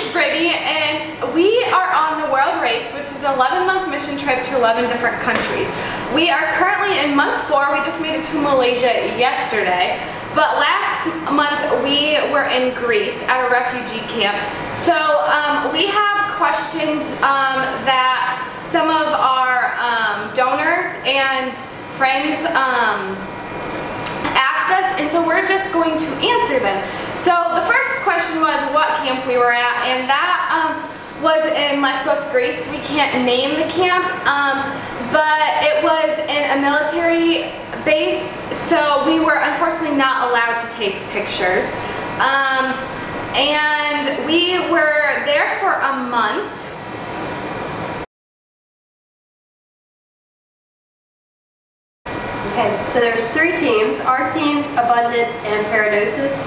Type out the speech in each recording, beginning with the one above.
name's Brittany, and we are on the World Race, which is an 11-month mission trip to 11 different countries. We are currently in month 4. We just made it to Malaysia yesterday, but last month we were in Greece at a refugee camp. So we have questions that some of our donors and friends asked us, and so we're just going to answer them. So the first question was what camp we were at, and that was in Lesbos, Greece. We can't name the camp, but it was in a military base, so we were unfortunately not allowed to take pictures. And we were there for a month. Okay, so there's 3 teams. Our team, Abundance and Paradosis,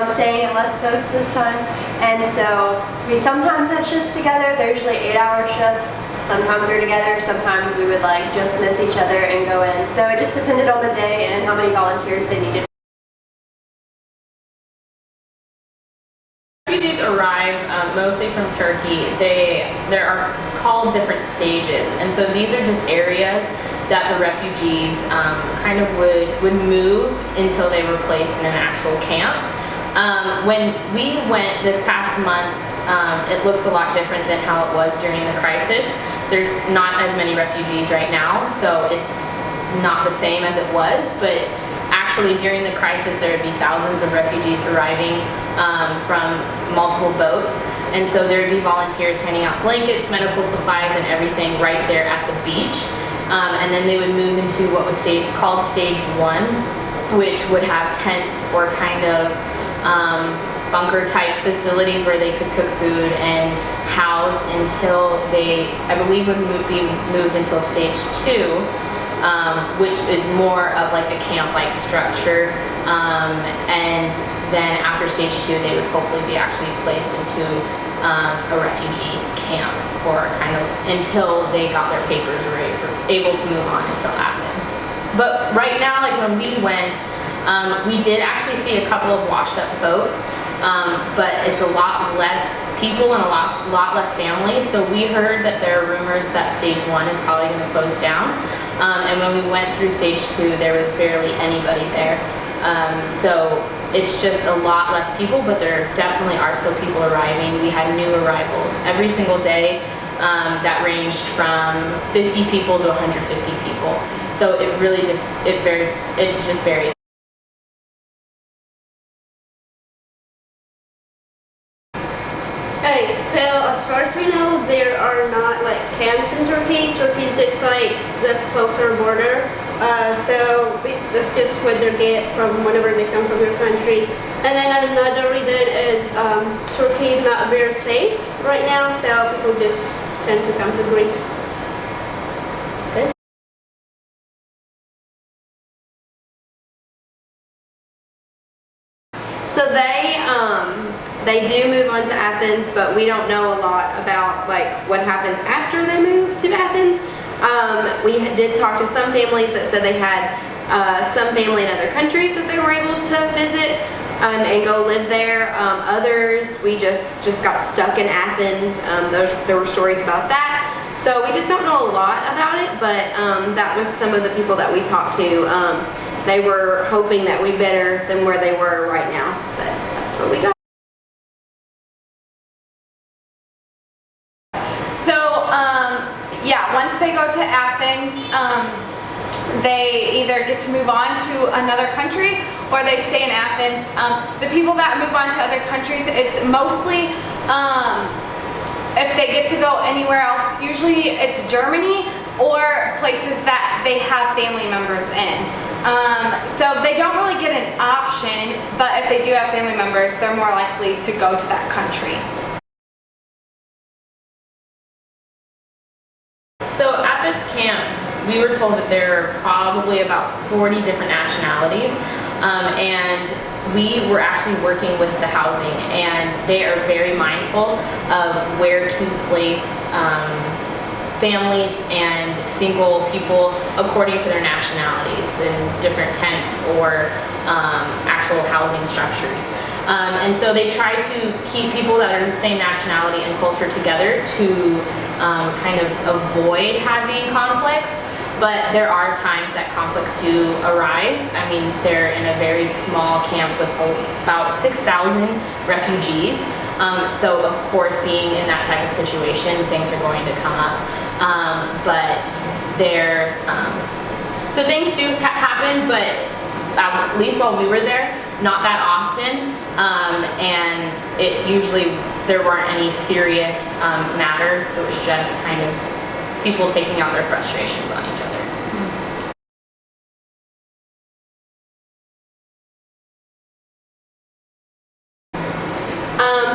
staying at Lesbos this time. And so we sometimes had shifts together. They're usually 8-hour shifts. Sometimes they're together. Sometimes we would just miss each other and go in. So it just depended on the day and how many volunteers they needed. Refugees arrive mostly from Turkey. There are called different stages, and so these are just areas that the refugees kind of would move until they were placed in an actual camp. When we went this past month, it looks a lot different than how it was during the crisis. There's not as many refugees right now, so it's not the same as it was, but actually during the crisis there would be thousands of refugees arriving from multiple boats, and so there would be volunteers handing out blankets, medical supplies, and everything right there at the beach. And then they would move into what was called stage 1, which would have tents or kind of bunker type facilities where they could cook food and house until they, I believe, would be moved until stage 2, which is more of like a camp-like structure. And then after stage 2, they would hopefully be actually placed into a refugee camp for kind of until they got their papers or were able to move on until Athens. But right now, like when we went, we did actually see a couple of washed up boats, but it's a lot less people and a lot less families. So we heard that there are rumors that stage 1 is probably going to close down. And when we went through stage 2, there was barely anybody there. So it's just a lot less people, but there definitely are still people arriving. We had new arrivals every single day that ranged from 50 people to 150 people. So it really just varies. Okay, so as far as we know, there are not like camps in Turkey. Turkey is just like the closer border. So that's just what they get from whenever they come from your country. And then another reason is Turkey is not very safe right now, so people just tend to come to Greece. So they do move on to Athens, but we don't know a lot about what happens after they move to Athens. We did talk to some families that said they had some family in other countries that they were able to visit and go live there. Others, we just got stuck in Athens. There were stories about that. So we just don't know a lot about it, but that was some of the people that we talked to. They were hoping that we'd be better than where they were right now, but that's what we got. So yeah, once they go to Athens, they either get to move on to another country or they stay in Athens. The people that move on to other countries, it's mostly if they get to go anywhere else, usually it's Germany or places that they have family members in. So they don't really get an option, but if they do have family members, they're more likely to go to that country. So at this camp, we were told that there are probably about 40 different nationalities, and we were actually working with the housing, and they are very mindful of where to place families and single people according to their nationalities in different tents or actual housing structures. And so they try to keep people that are the same nationality and culture together to kind of avoid having conflicts. But there are times that conflicts do arise. I mean, they're in a very small camp with about 6,000 refugees. So of course, being in that type of situation, things are going to come up. But so things do happen, but at least while we were there, not that often. And it usually, there weren't any serious matters. It was just kind of people taking out their frustrations on each other.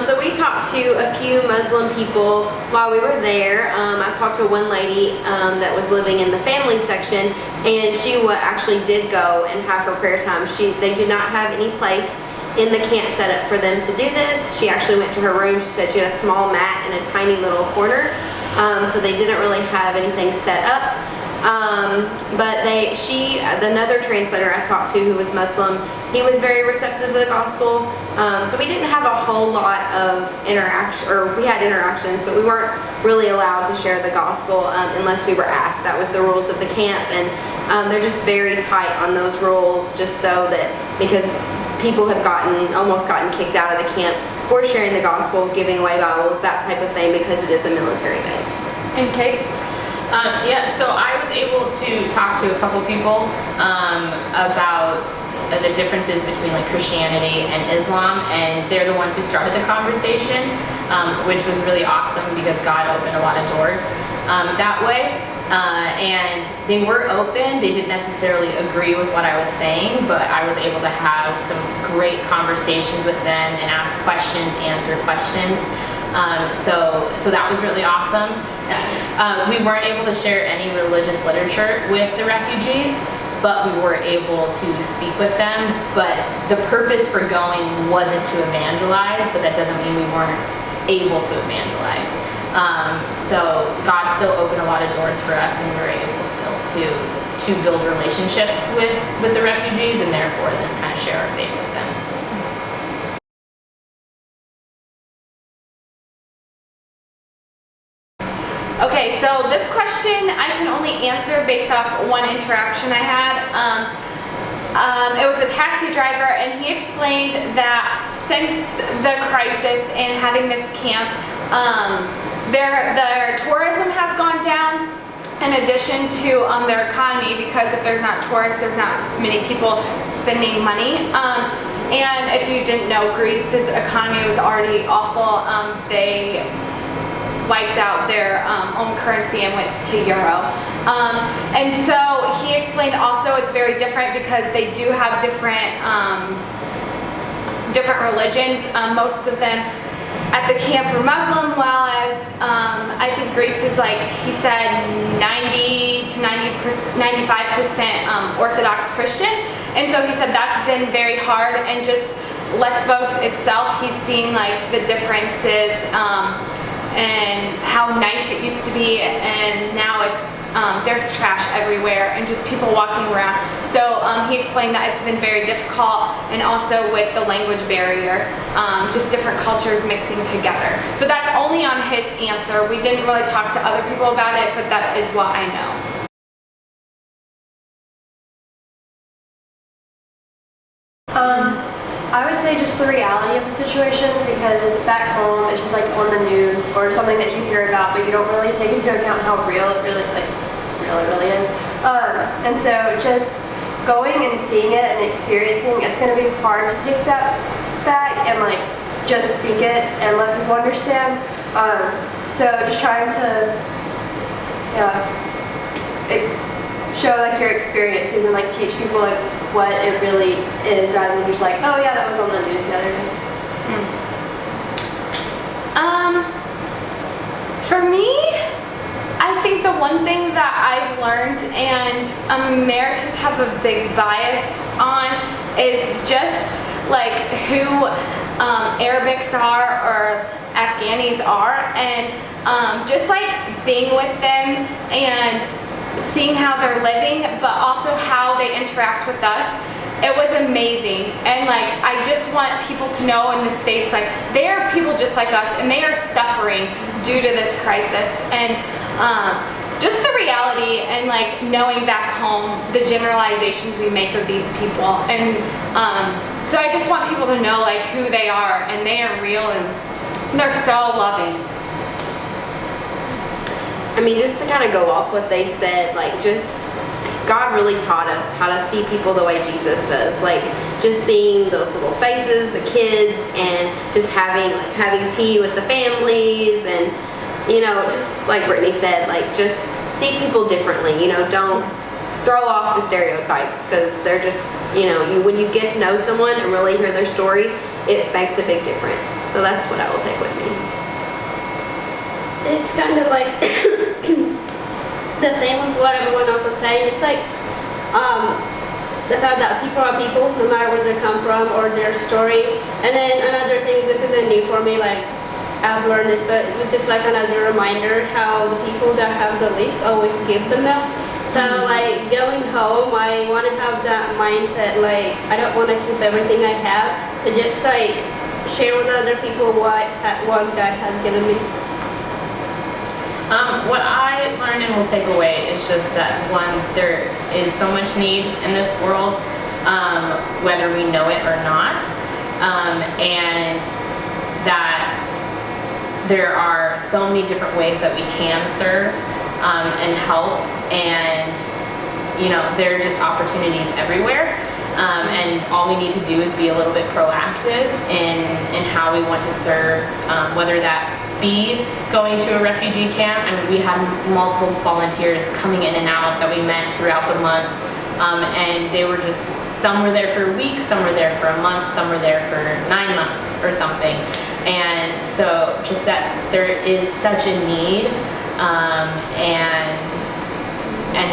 So we talked to a few Muslim people while we were there. I talked to one lady that was living in the family section, and she actually did go and have her prayer time. They do not have any place in the camp set up for them to do this. She actually went to her room. She said she had a small mat in a tiny little corner, so they didn't really have anything set up. But another translator I talked to who was Muslim, he was very receptive to the gospel. So we didn't have a whole lot of interaction, or we had interactions, but we weren't really allowed to share the gospel unless we were asked. That was the rules of the camp, and they're just very tight on those rules, just so that, because people have almost gotten kicked out of the camp for sharing the gospel, giving away Bibles, that type of thing, because it is a military base. And Kate? Yeah, so I was able to talk to a couple people about the differences between like Christianity and Islam, and they're the ones who started the conversation, which was really awesome because God opened a lot of doors that way. And they were open. They didn't necessarily agree with what I was saying, but I was able to have some great conversations with them and ask questions, answer questions. So that was really awesome. We weren't able to share any religious literature with the refugees, but we were able to speak with them. But the purpose for going wasn't to evangelize, but that doesn't mean we weren't able to evangelize. So God still opened a lot of doors for us, and we were able still to build relationships with the refugees, and therefore then kind of share our faith with them. Okay, so this question I can only answer based off one interaction I had. It was a taxi driver, and he explained that since the crisis and having this camp, their tourism has gone down, in addition to their economy, because if there's not tourists, there's not many people spending money. And if you didn't know, Greece's economy was already awful. They wiped out their own currency and went to euro. And so he explained also it's very different because they do have different religions. Most of them at the camp were Muslim, while as I think Greece is, like he said, 90 to 95% Orthodox Christian. And so he said that's been very hard, and just Lesbos itself, he's seeing like the differences and how nice it used to be, and now there's trash everywhere and just people walking around. So he explained that it's been very difficult, and also with the language barrier, just different cultures mixing together. So that's only on his answer. We didn't really talk to other people about it, but that is what I know. I would say just the reality of the situation, because back home it's just like on the news or something that you hear about, but you don't really take into account how real it really is. And so just going and seeing it and experiencing, it's going to be hard to take that back and like just speak it and let people understand. So just trying to show like your experiences and like teach people like what it really is, rather than just like, oh yeah, that was on the news the other day. For me, I think the one thing that I've learned, and Americans have a big bias on, is just like who Arabics are or Afghanis are, and just like being with them and seeing how they're living, but also how they interact with us. It was amazing. And like, I just want people to know in the States, like, they are people just like us, and they are suffering due to this crisis. And just the reality, and like knowing back home the generalizations we make of these people. And so I just want people to know like who they are, and they are real, and they're so loving. I mean, just to kind of go off what they said, like, just God really taught us how to see people the way Jesus does. Like, just seeing those little faces, the kids, and just having tea with the families, and you know, just like Brittany said, like, just see people differently. You know, don't throw off the stereotypes, because they're just, you know, when you get to know someone and really hear their story, it makes a big difference. So that's what I will take with me. It's kind of like the same as what everyone else is saying. It's like the fact that people are people, no matter where they come from or their story. And then another thing, this isn't new for me, like I've learned this, but it's just like another reminder how the people that have the least always give the most. So like going home, I want to have that mindset, like I don't want to keep everything I have, but just like share with other people what God has given me. What I learned and will take away is just that, one, there is so much need in this world, whether we know it or not, and that there are so many different ways that we can serve and help, and you know, there are just opportunities everywhere, and all we need to do is be a little bit proactive in how we want to serve, whether that be going to a refugee camp. I mean, we had multiple volunteers coming in and out that we met throughout the month, and they were just, some were there for a week, some were there for a month, some were there for 9 months or something. And so just that there is such a need, and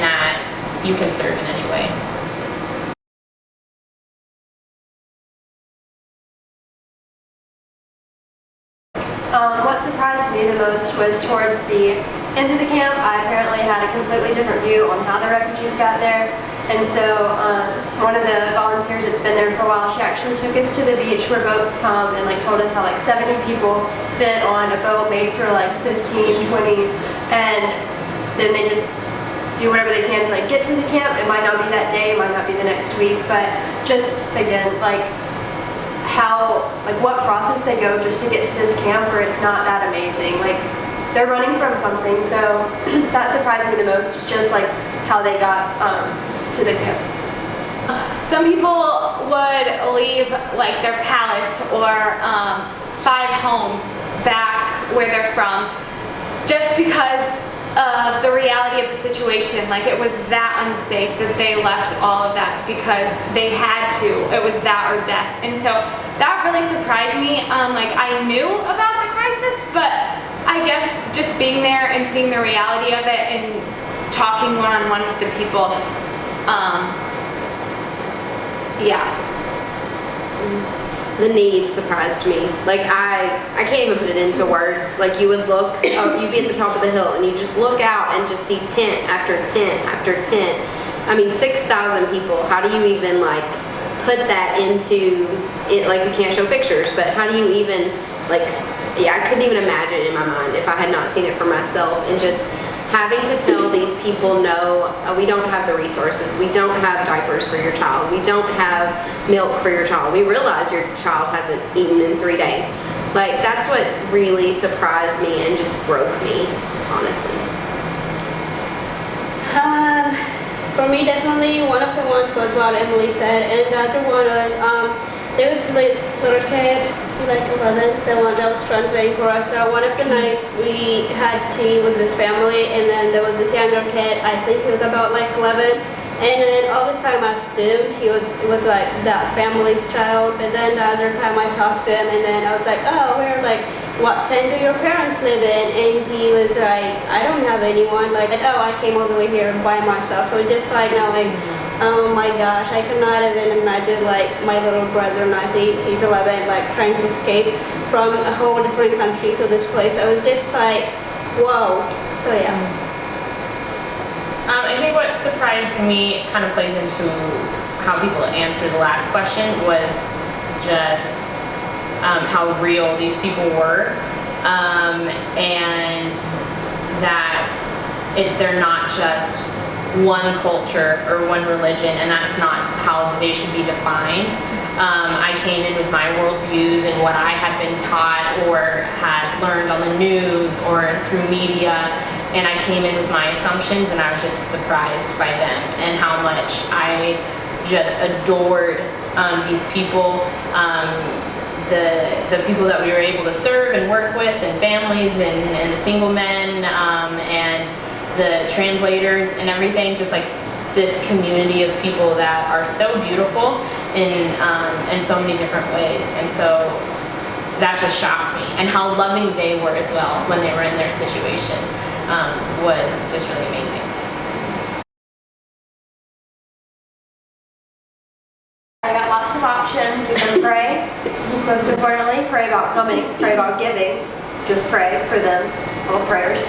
that you can serve in any way. What surprised me the most was towards the end of the camp, I apparently had a completely different view on how the refugees got there. And so one of the volunteers that's been there for a while, she actually took us to the beach where boats come and like told us how like 70 people fit on a boat made for like 15, 20, and then they just do whatever they can to like get to the camp. It might not be that day, it might not be the next week, but just again, like how, like what process they go just to get to this camp where it's not that amazing. Like they're running from something, so that surprised me the most, just like how they got to the camp. Some people would leave like their palace or 5 homes back where they're from just because of the reality of the situation. Like it was that unsafe that they left all of that because they had to. It was that or death. And so that really surprised me. Like I knew about the crisis, but I guess just being there and seeing the reality of it and talking one-on-one with the people, yeah. The need surprised me. Like I can't even put it into words. Like you would look, you'd be at the top of the hill and you just look out and just see tent after tent after tent. I mean, 6,000 people. How do you even like put that into it? Like we can't show pictures, but how do you even like, yeah, I couldn't even imagine in my mind if I had not seen it for myself, and just having to tell these people, no, we don't have the resources. We don't have diapers for your child. We don't have milk for your child. We realize your child hasn't eaten in 3 days. Like, that's what really surprised me and just broke me, honestly. For me, definitely one of the ones was what Emily said, and the other one was, there was this little kid, she's like 11, the one that was translating for us. So one of the nights we had tea with this family, and then there was this younger kid, I think he was about like 11, and then all this time I assumed it was like that family's child, but then the other time I talked to him, and then I was like, oh, where, like, what tent do your parents live in? And he was like, I don't have anyone, like, oh, I came all the way here by myself. So just like knowing, oh my gosh, I cannot even imagine like my little brother, Nathan, he's 11, like trying to escape from a whole different country to this place. I was just like, whoa. So yeah. I think what surprised me kind of plays into how people answer the last question was just how real these people were, and that they're not just one culture or one religion, and that's not how they should be defined. I came in with my worldviews and what I had been taught or had learned on the news or through media, and I came in with my assumptions, and I was just surprised by them and how much I just adored these people, the people that we were able to serve and work with, and families, and the single men, and the translators and everything, just like this community of people that are so beautiful in so many different ways. And so that just shocked me, and how loving they were as well when they were in their situation was just really amazing. I got lots of options. You can pray. Most importantly, pray about coming, pray about giving. Just pray for them, little prayers.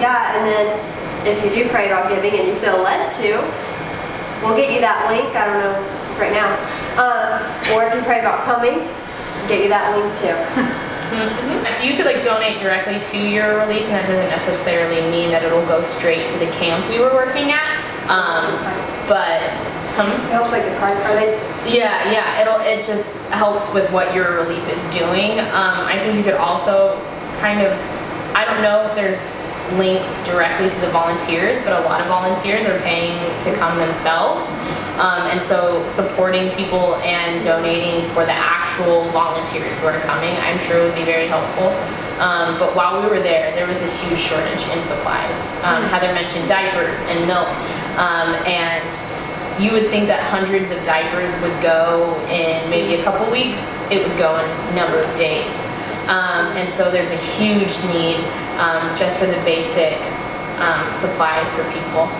Yeah, and then if you do pray about giving and you feel led to, we'll get you that link. I don't know right now. Or if you pray about coming, get you that link too. So you could like donate directly to your relief, and that doesn't necessarily mean that it'll go straight to the camp we were working at. But it helps like the card. Are they? Yeah. It just helps with what your relief is doing. I think you could also kind of, I don't know if there's links directly to the volunteers, but a lot of volunteers are paying to come themselves, and so supporting people and donating for the actual volunteers who are coming, I'm sure would be very helpful. But while we were there was a huge shortage in supplies. Heather mentioned diapers and milk, and you would think that hundreds of diapers would go in maybe a couple weeks. It would go in a number of days. And so there's a huge need just for the basic supplies for people.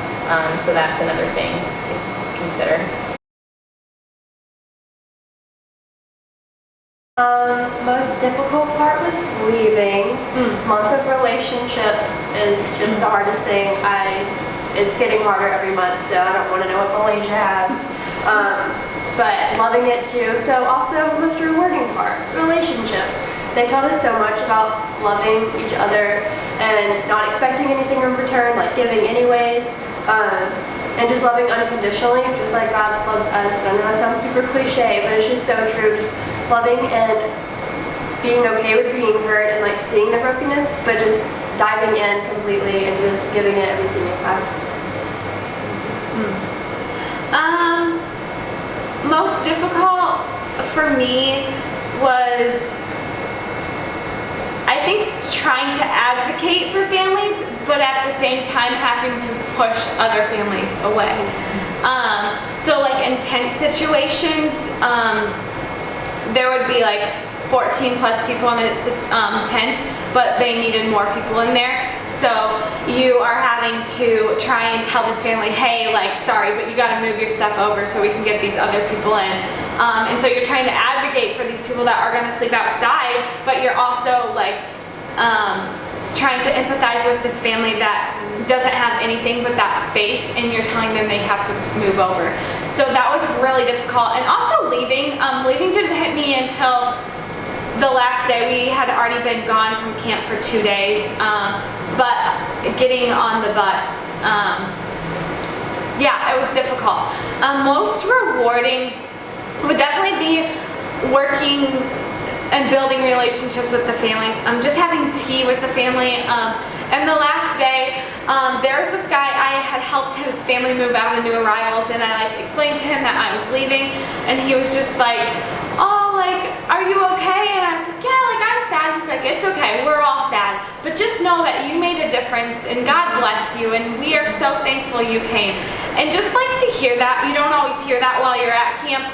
So that's another thing to consider. Most difficult part was leaving. Month of relationships is just the hardest thing. It's getting harder every month, so I don't want to know what Malaysia has. But loving it too. So also the most rewarding part, relationships. They taught us so much about loving each other and not expecting anything in return, like giving anyways, and just loving unconditionally, just like God loves us. I know that sounds super cliche, but it's just so true. Just loving and being okay with being hurt and like seeing the brokenness, but just diving in completely and just giving it everything you have. Most difficult for me was, I think, trying to advocate for families, but at the same time having to push other families away. So like in tent situations, there would be like 14 plus people in the tent, but they needed more people in there. So you are having to try and tell this family, hey, like, sorry, but you got to move your stuff over so we can get these other people in. And so you're trying to advocate for these people that are going to sleep outside, but you're also like trying to empathize with this family that doesn't have anything but that space, and you're telling them they have to move over. So that was really difficult. And also leaving didn't hit me until the last day. We had already been gone from camp for 2 days, but getting on the bus, yeah, it was difficult. Most rewarding would definitely be working and building relationships with the families. Just having tea with the family. And the last day, there was this guy, I had helped his family move out of new arrivals, and I like explained to him that I was leaving, and he was just like, oh, like, are you okay? And I was like, yeah, like, I'm sad. He's like, it's okay, we're all sad, but just know that you made a difference, and God bless you, and we are so thankful you came. And just like to hear that, you don't always hear that while you're at camp.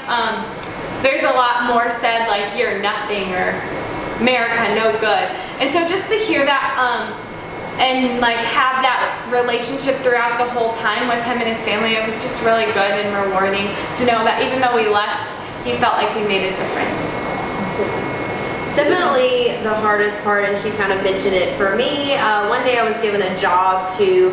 There's a lot more said, like, you're nothing, or America, no good. And so just to hear that, and like have that relationship throughout the whole time with him and his family, it was just really good and rewarding to know that even though we left, he felt like we made a difference. Definitely the hardest part, and she kind of mentioned it for me. One day I was given a job to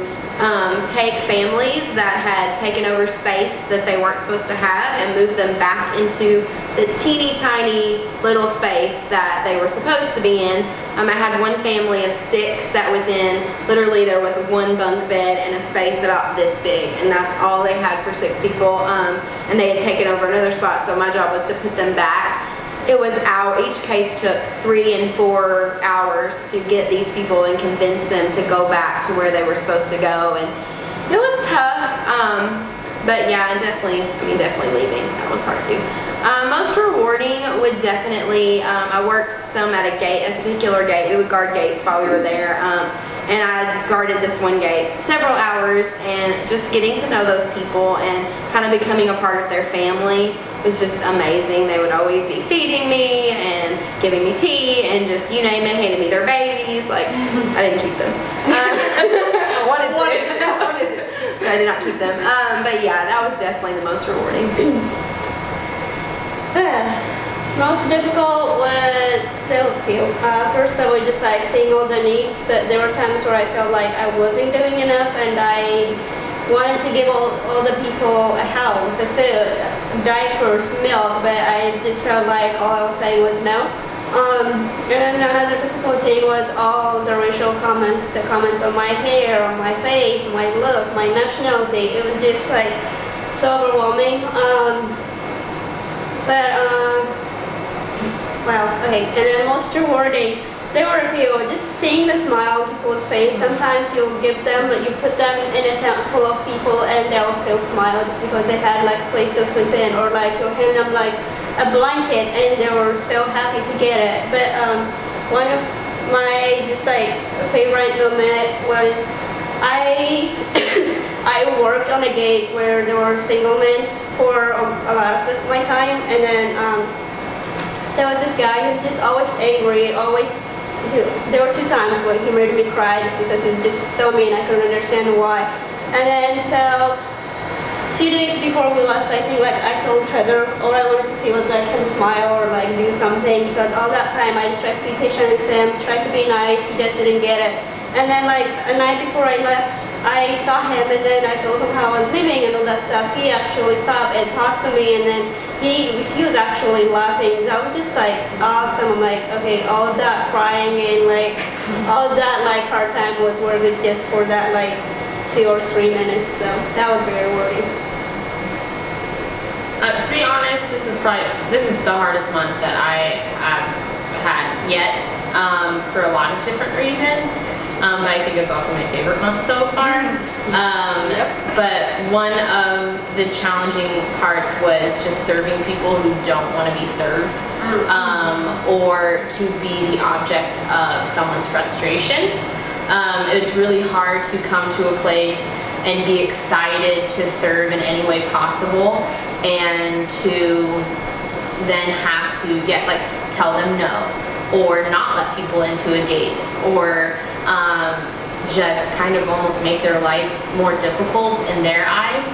take families that had taken over space that they weren't supposed to have and move them back into the teeny tiny little space that they were supposed to be in. I had one family of 6 that was in, literally there was one bunk bed and a space about this big, and that's all they had for 6 people, and they had taken over another spot, so my job was to put them back. It was each case took 3 and 4 hours to get these people and convince them to go back to where they were supposed to go, and it was tough, but yeah, and definitely leaving, that was hard too. Most rewarding would definitely, I worked some at a particular gate. We would guard gates while we were there, and I guarded this one gate several hours, and just getting to know those people and kind of becoming a part of their family was just amazing. They would always be feeding me and giving me tea and just, you name it, handing me their babies. Like, I didn't keep them. I wanted to, but I did not keep them. But yeah, that was definitely the most rewarding. Most difficult was the field. First, I would just like seeing all the needs, but there were times where I felt like I wasn't doing enough, and I wanted to give all the people a house, a food, diapers, milk, but I just felt like all I was saying was no. And then another difficult thing was all the racial comments, the comments on my hair, on my face, my look, my nationality. It was just like so overwhelming. Wow, okay, and then most rewarding, there were a few, just seeing the smile on people's face. Sometimes you'll give them, you put them in a tent full of people and they'll still smile just because they had like a place to sleep in, or like you'll hand them like a blanket and they were so happy to get it. But one of my just like favorite moment was I worked on a gate where there were single men for a lot of my time, and then there was this guy who was just always angry, there were 2 times when he made me cry just because he was just so mean, I couldn't understand why. And then so 2 days before we left, I think like I told Heather all I wanted to see was like him smile or like do something, because all that time I just tried to be patient with him, tried to be nice, he just didn't get it. And then like a night before I left, I saw him and then I told him how I was leaving and all that stuff. He actually stopped and talked to me, and then he was actually laughing. That was just like awesome. I'm like, okay, all of that crying and like all of that like hard time was worth it just for that like 2 or 3 minutes. So that was very rewarding. To be honest, this is the hardest month that I have had yet, for a lot of different reasons. But I think it's also my favorite month so far. But one of the challenging parts was just serving people who don't want to be served, or to be the object of someone's frustration. It's really hard to come to a place and be excited to serve in any way possible, and to then have to tell them no, or not let people into a gate, or just kind of almost make their life more difficult in their eyes,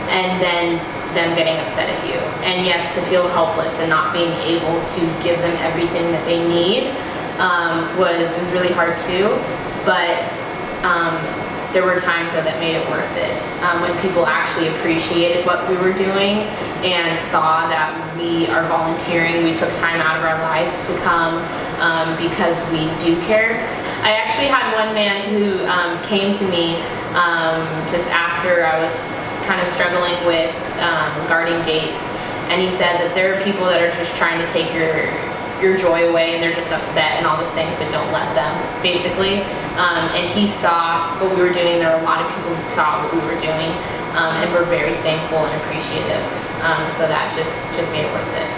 and then them getting upset at you. And yes, to feel helpless and not being able to give them everything that they need was really hard too. But there were times that made it worth it, when people actually appreciated what we were doing and saw that we are volunteering, we took time out of our lives to come because we do care. I actually had one man who came to me just after I was kind of struggling with guarding gates, and he said that there are people that are just trying to take your joy away, and they're just upset and all those things, but don't let them, basically. And he saw what we were doing. There were a lot of people who saw what we were doing, and were very thankful and appreciative. So that just made it worth it.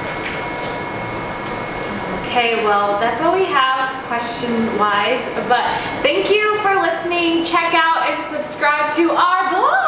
Okay, well, that's all we have question-wise, but thank you for listening. Check out and subscribe to our blog.